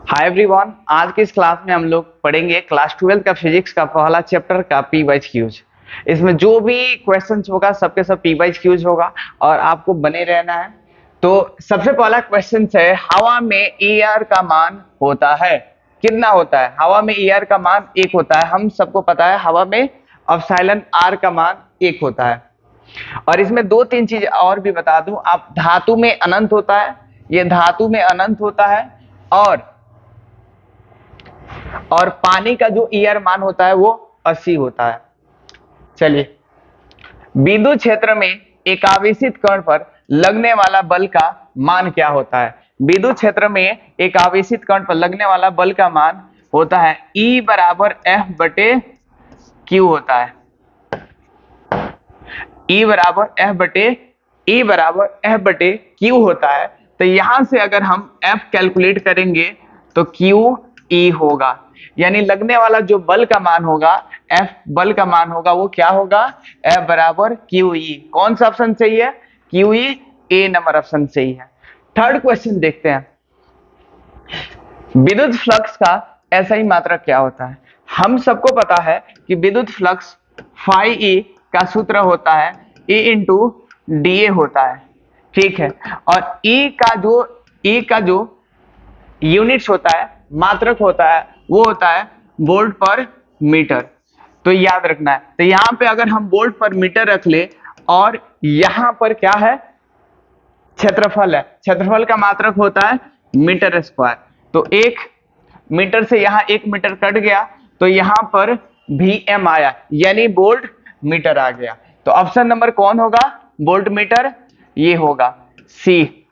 Hi everyone, आज की इस क्लास में हम लोग पढ़ेंगे क्लास 12 का फिजिक्स का पहला चैप्टर का पी वाइज क्यूज। इसमें जो भी क्वेश्चंस होगा सबके सब पी वाइज क्यूज होगा और आपको बने रहना है। तो सबसे पहला क्वेश्चन है, हवा में एआर का मान होता है कितना होता है? हवा में एआर का मान 1 होता है। हम सबको पता है हवा में एप्सिलॉन आर का मान 1 होता है। और इसमें दो तीन चीज और भी बता दूं, आप धातु में अनंत होता है, ये धातु में अनंत होता है। और पानी का जो ईआर मान होता है वो 80 होता है। चलिए, विद्युत क्षेत्र में एक आवेशित कण पर लगने वाला बल का मान क्या होता है? विद्युत क्षेत्र में एक आवेशित कण पर लगने वाला बल का मान होता है E बराबर F बटे Q होता है। E बराबर F बटे Q होता है। तो यहां से अगर हम F कैलकुलेट करेंगे तो Q E होगा, यानी लगने वाला जो बल का मान होगा, F बल का मान होगा, वो क्या होगा? F बराबर QE। कौन सा ऑप्शन सही है? QE, ए नंबर ऑप्शन सही है। थर्ड क्वेश्चन देखते हैं, विद्युत फ्लक्स का एसआई मात्रक क्या होता है? हम सबको पता है कि विद्युत फ्लक्स फाई ई का सूत्र होता है E इंटू डी होता है, ठीक है। और E का जो यूनिट्स होता है, मात्रक होता है, वो होता है वोल्ट पर मीटर। तो याद रखना है। तो यहां पे अगर हम वोल्ट पर मीटर रख ले और यहां पर क्या है? क्षेत्रफल है। क्षेत्रफल का मात्रक होता है मीटर स्क्वायर। तो 1 मीटर से यहां 1 मीटर कट गया तो यहां पर Vm आया, यानी वोल्ट मीटर आ गया। तो ऑप्शन नंबर कौन होगा? वोल्ट मीटर, ये होगा सी।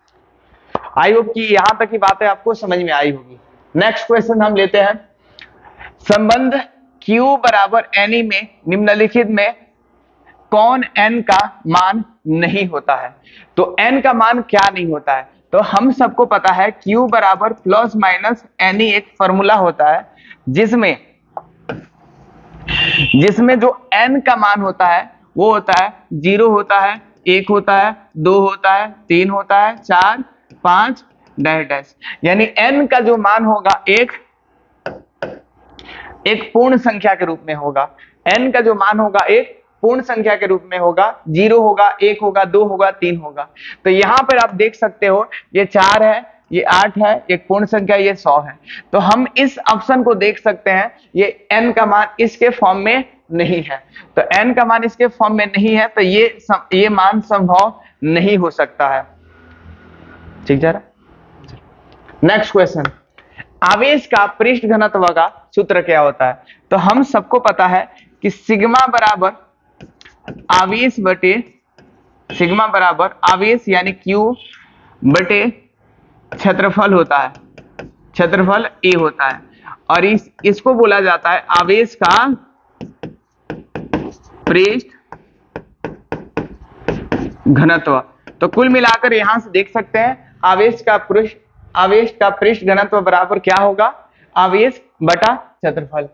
आई होप कि यहां तक की बातें आपको समझ में आई होगी। नेक्स्ट क्वेश्चन हम लेते हैं, संबंध Q बराबर Ne में निम्नलिखित में कौन n का मान नहीं होता है? तो n का मान क्या नहीं होता है? तो हम सबको पता है Q बराबर प्लस माइनस Ne एक फॉर्मूला होता है जिसमें जो n का मान होता है वो होता है 0 होता है, 1 होता है, 2 होता है, 3 होता है, 4, 5 डैश डैश। यानी n का जो मान होगा एक पूर्ण संख्या के रूप में होगा। n का जो मान होगा एक पूर्ण संख्या के रूप में होगा। 0 होगा, 1 होगा, 2 होगा, 3 होगा। तो यहां पर आप देख सकते हो ये 4 है, ये 8 है, एक पूर्ण संख्या, ये 100 है। तो हम इस ऑप्शन को देख सकते हैं, ये n का मान इसके फॉर्म में नहीं है। तो n का मान इसके फॉर्म में नहीं है, तो ये मान संभव नहीं हो सकता है। ठीक जा रहा? नेक्स्ट क्वेश्चन, आवेश का पृष्ठ घनत्व का सूत्र क्या होता है? तो हम सबको पता है कि सिग्मा बराबर आवेश यानी Q बटे क्षेत्रफल होता है, क्षेत्रफल A होता है। और इसको बोला जाता है आवेश का पृष्ठ घनत्व। तो कुल मिलाकर यहां से देख सकते हैं आवेश का पृष्ठ घनत्व बराबर क्या होगा? आवेश बटा क्षेत्रफल,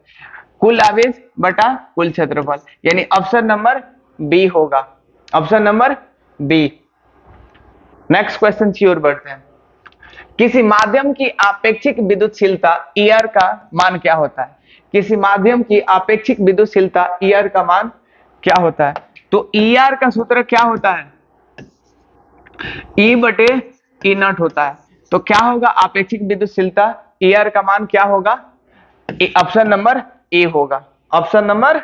कुल आवेश बटा कुल क्षेत्रफल, यानी ऑप्शन नंबर बी होगा, option number B. Next question की ओर बढ़ते हैं, किसी माध्यम की आपेक्षिक विद्युतशीलता ईआर का मान क्या होता है? किसी माध्यम की आपेक्षिक विद्युतशीलता ईआर का मान क्या होता है? तो ईआर का सूत्र क्या होता है? E बटे E नॉट होता है। तो क्या होगा आपेक्षिक विद्युतशीलता ईआर का मान क्या होगा? ऑप्शन नंबर ए होगा, ऑप्शन नंबर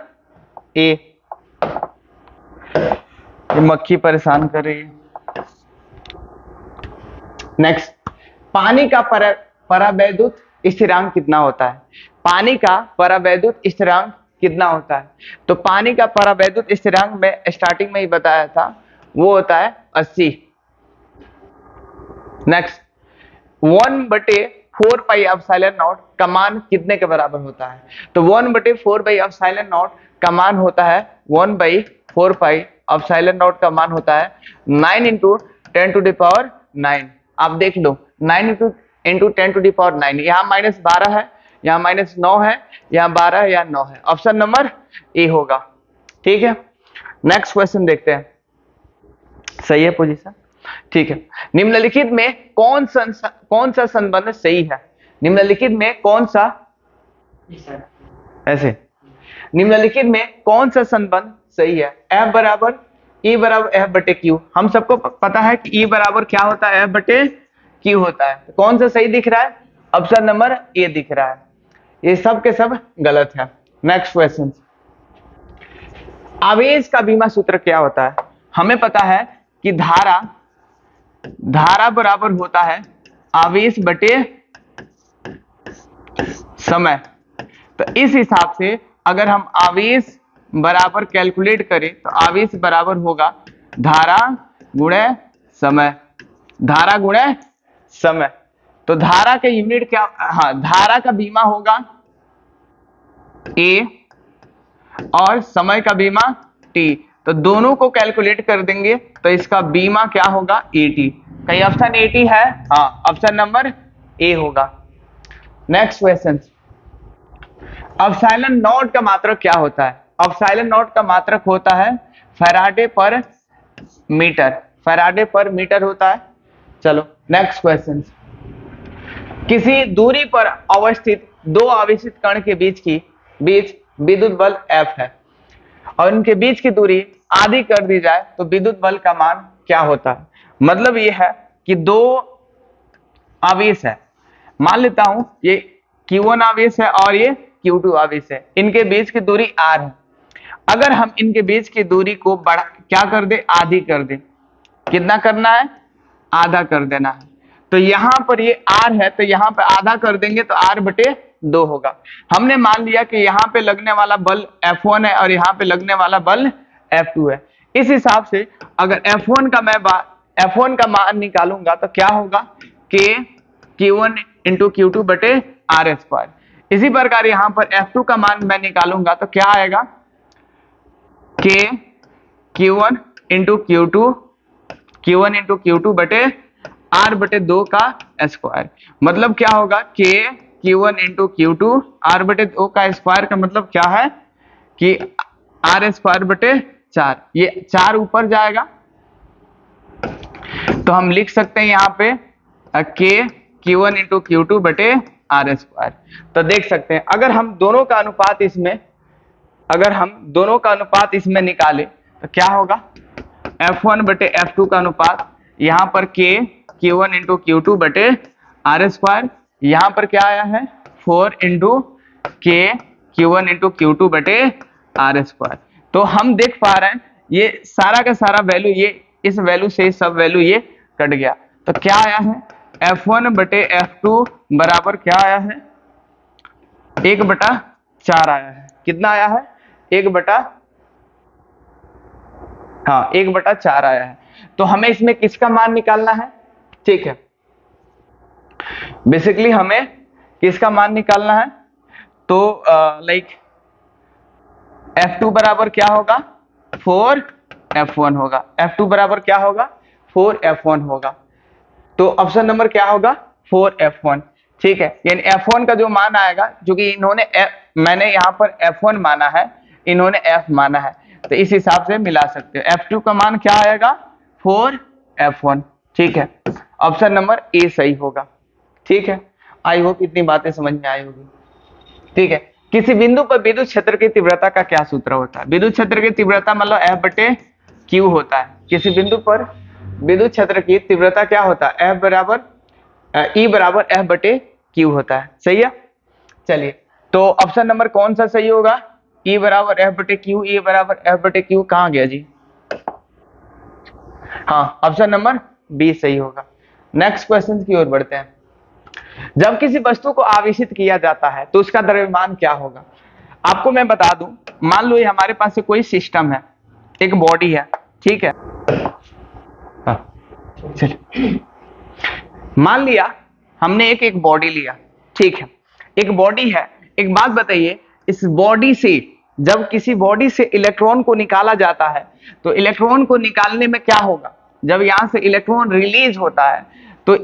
ए। ये मक्खी परेशान कर रही है। नेक्स्ट, पानी का परावैद्युत स्थिरांक कितना होता है? पानी का परावैद्युत स्थिरांक कितना होता है? तो पानी का परावैद्युत स्थिरांक मैं स्टार्टिंग में ही बताया था, वो होता है 80। नेक्स्ट, 1/4 पाई एप्सिलॉन नॉट का मान कितने के बराबर होता है? तो 1/4 पाई एप्सिलॉन नॉट का मान होता है 1/4 पाई एप्सिलॉन नॉट का मान होता है 9 इंटू 10⁻⁹। आप देख लो, 9 इंटू 10⁻⁹। यहाँ -12 है, यहाँ -9 है, यहाँ 12 है, यहाँ 9 है। ऑप्शन नंबर ए होगा, ठीक है। नेक्स्ट क्वेश्चन देखते हैं, सही है पोजीशन, ठीक है। निम्नलिखित में कौन सा संबंध सही है? निम्नलिखित में कौन सा, ऐसे, निम्नलिखित में कौन सा संबंध सही है? F बराबर E बराबर F बटे Q। हम सबको पता है कि E बराबर क्या होता है, F बटे Q होता है। तो कौन सा सही दिख रहा है? ऑप्शन नंबर ए दिख रहा है। ये सब के सब गलत है। नेक्स्ट क्वेश्चन, आवेश का बीमा सूत्र क्या होता है? हमें पता है कि धारा बराबर होता है आवेश बटे समय। तो इस हिसाब से अगर हम आवेश बराबर कैलकुलेट करें तो आवेश बराबर होगा धारा गुणे समय, धारा गुणे समय। तो धारा के यूनिट क्या, हाँ, धारा का बीमा होगा ए और समय का बीमा टी। तो दोनों को कैलकुलेट कर देंगे तो इसका बीमा क्या होगा, एटी। कहीं ऑप्शन एटी है? हाँ, ऑप्शन नंबर ए होगा। नेक्स्ट क्वेश्चन, एप्सिलॉन नॉट का मात्रक क्या होता है? एप्सिलॉन नॉट का मात्रक होता है फैराडे पर मीटर, फैराडे पर मीटर होता है। चलो नेक्स्ट क्वेश्चन, किसी दूरी पर अवस्थित दो आवेशित कण के बीच विद्युत बल F है और उनके बीच की दूरी आधी कर दी जाए तो विद्युत बल का मान क्या होता है? मतलब ये है कि दो आवेश है, मान लेता हूं ये Q1 आवेश है और ये Q2 आवेश है, इनके बीच की दूरी R है। अगर हम इनके बीच की दूरी को क्या कर दे, आधी कर दे। कितना करना है? आधा कर देना है। तो यहां पर ये R है तो यहां पे आधा कर देंगे तो R बटे 2 होगा। हमने मान लिया कि यहां पे लगने वाला बल F1 है और यहां पे लगने वाला बल F2 है। इस हिसाब से अगर F1 का मान निकालूंगा तो क्या होगा, K Q1 इंटू Q2 बटे R स्क्वायर। इसी प्रकार यहां पर F2 का मान मैं निकालूंगा तो क्या आएगा, K Q1 इंटू Q2 बटे R बटे 2 का स्क्वायर। मतलब क्या होगा, K Q1 into Q2 R बटे 2 का स्क्वायर का मतलब क्या है कि R स्क्वायर बटे 4। ये 4 ऊपर जाएगा तो हम लिख सकते हैं यहाँ पे K Q1 इंटू Q2 बटे R स्क्वायर। तो देख सकते हैं अगर हम दोनों का अनुपात इसमें निकाले तो क्या होगा, F1 बटे F2 का अनुपात, यहाँ पर K Q1 इंटू Q2 बटे R स्क्वायर, यहाँ पर क्या आया है 4 into K Q1 into Q2 बटे R स्क्वायर। तो हम देख पा रहे हैं ये सारा का सारा वैल्यू, ये इस वैल्यू से सब वैल्यू ये कट गया। तो क्या आया है, F1 बटे F2 बराबर क्या आया है, 1/4 आया है। कितना आया है, 1/4 आया है। तो हमें इसमें किसका मान निकालना है, ठीक है, बेसिकली हमें किसका मान निकालना है, तो लाइक F2 बराबर क्या होगा, 4F1 होगा। F2 बराबर क्या होगा, 4F1 होगा। तो ऑप्शन नंबर क्या होगा, 4F1। ठीक है, यानी F1 का जो मान आएगा, जो कि मैंने यहाँ पर F1 माना है, इन्होंने F माना है, तो इस हिसाब से मिला सकते हो। F2 का मान क्या आएगा, 4F1। ठीक है, ऑप्शन नंबर ए सही होगा। ठीक है, आई होप इतनी बातें समझ में आई होगी। ठीक है, किसी बिंदु पर विद्युत क्षेत्र की तीव्रता का क्या सूत्र होता है? विद्युत क्षेत्र की तीव्रता मतलब F बटे Q होता है। किसी बिंदु पर विद्युत क्षेत्र की तीव्रता क्या होता है, E बराबर F बटे Q होता है। सही है, चलिए तो ऑप्शन नंबर कौन सा सही होगा, E बराबर F बटे Q, E बराबर F बटे Q कहाँ गया जी, हाँ, ऑप्शन नंबर बी सही होगा। नेक्स्ट क्वेश्चन की ओर बढ़ते हैं। जब किसी वस्तु को आवेशित किया जाता है तो उसका द्रव्यमान क्या होगा? आपको मैं बता दूं, मान लो ये हमारे पास से कोई सिस्टम है, एक बॉडी है, ठीक है, चलिए मान लिया हमने एक बॉडी लिया, ठीक है, एक बॉडी है। एक बात बताइए, इस बॉडी से जब किसी बॉडी से इलेक्ट्रॉन को निकाला जाता है तो इलेक्ट्रॉन को निकालने में क्या होगा, जब यहां से इलेक्ट्रॉन रिलीज होता है तो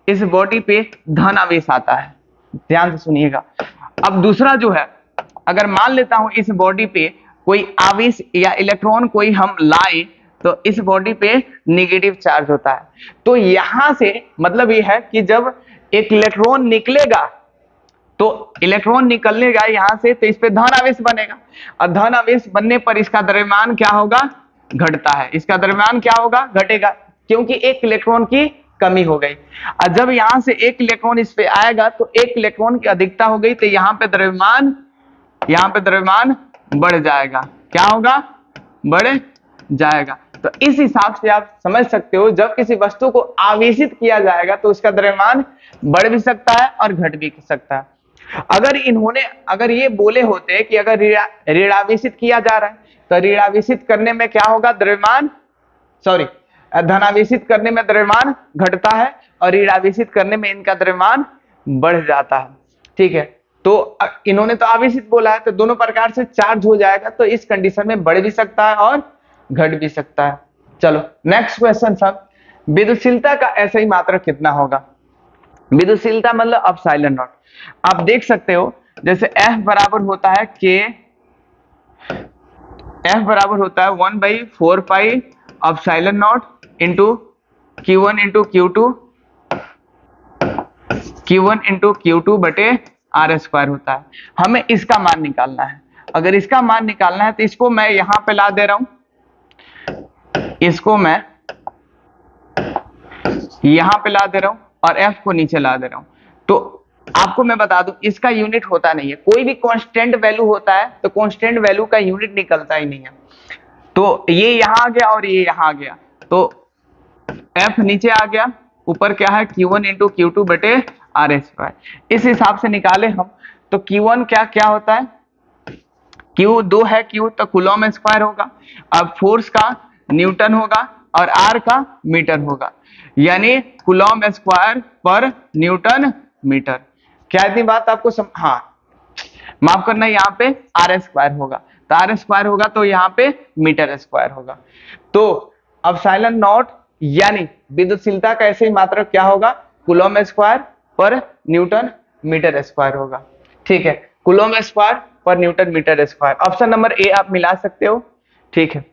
इस बॉडी पे धन आवेश आता है। ध्यान से सुनिएगा। अब दूसरा जो है, अगर मान लेता हूं इस बॉडी पे कोई आवेश या इलेक्ट्रॉन कोई हम लाए तो इस बॉडी पे नेगेटिव चार्ज होता है। तो यहां से मतलब ये है कि जब एक इलेक्ट्रॉन निकलेगा तो इलेक्ट्रॉन निकलनेगा यहां से, तो इस पे धन आवेश बनेगा, और धन आवेश बनने पर इसका द्रव्यमान क्या होगा, घटता है। इसका द्रव्यमान क्या होगा, घटेगा, क्योंकि एक इलेक्ट्रॉन की कमी हो गई। और जब यहां से एक इलेक्ट्रॉन इस पे आएगा तो एक इलेक्ट्रॉन की अधिकता हो गई, तो यहाँ पे द्रव्यमान बढ़ जाएगा। क्या होगा, बढ़ जाएगा। तो इस हिसाब से आप समझ सकते हो, जब किसी वस्तु को आवेशित किया जाएगा तो उसका द्रव्यमान बढ़ भी सकता है और घट भी सकता है। अगर ये बोले होते कि अगर ऋणावेशित किया जा रहा है तो ऋणावेशित करने में क्या होगा, धनावेशित करने में द्रव्यमान घटता है और ऋणावेशित करने में इनका द्रव्यमान बढ़ जाता है। ठीक है, तो इन्होंने तो आवेशित बोला है, तो दोनों प्रकार से चार्ज हो जाएगा, तो इस कंडीशन में बढ़ भी सकता है और घट भी सकता है। चलो नेक्स्ट क्वेश्चन सब, विद्युतशीलता का ऐसा ही मात्रक कितना होगा। विद्युतशीलता मतलब एप्सिलॉन नॉट। आप देख सकते हो जैसे F बराबर होता है (1/4 pi epsilon not into Q1 into Q2 बटे R² होता है। हमें इसका मान निकालना है। अगर इसका मान निकालना है तो इसको मैं यहां पे ला दे रहा हूं, इसको मैं यहां पे ला दे रहा हूं और F को नीचे ला दे रहा हूं। तो आपको मैं बता दूं, इसका यूनिट होता नहीं है। कोई भी कांस्टेंट वैल्यू होता है तो कांस्टेंट वैल्यू का यूनिट निकलता ही नहीं है। तो ये यहां आ गया और ये यहां आ गया, तो F नीचे आ गया, ऊपर क्या है Q1 इंटू Q2 बटे R²। इस हिसाब से निकाले हम तो Q1 क्या होता है, Q2 है Q, तो कूलम स्क्वायर होगा। अब फोर्स का न्यूटन होगा और R का मीटर होगा, यानी कूलम स्क्वायर पर न्यूटन मीटर। क्या इतनी बात आपको हाँ, माफ करना, यहाँ पे R² होगा, तो R² होगा तो यहाँ पे मीटर स्क्वायर होगा। तो एप्सिलॉन नॉट यानी विद्युतशीलता का ऐसे ही मात्रक क्या होगा, कूलम स्क्वायर पर न्यूटन मीटर स्क्वायर होगा। ठीक है, कूलम स्क्वायर पर newton metre square. Option number A आप मिला सकते हो। ठीक है।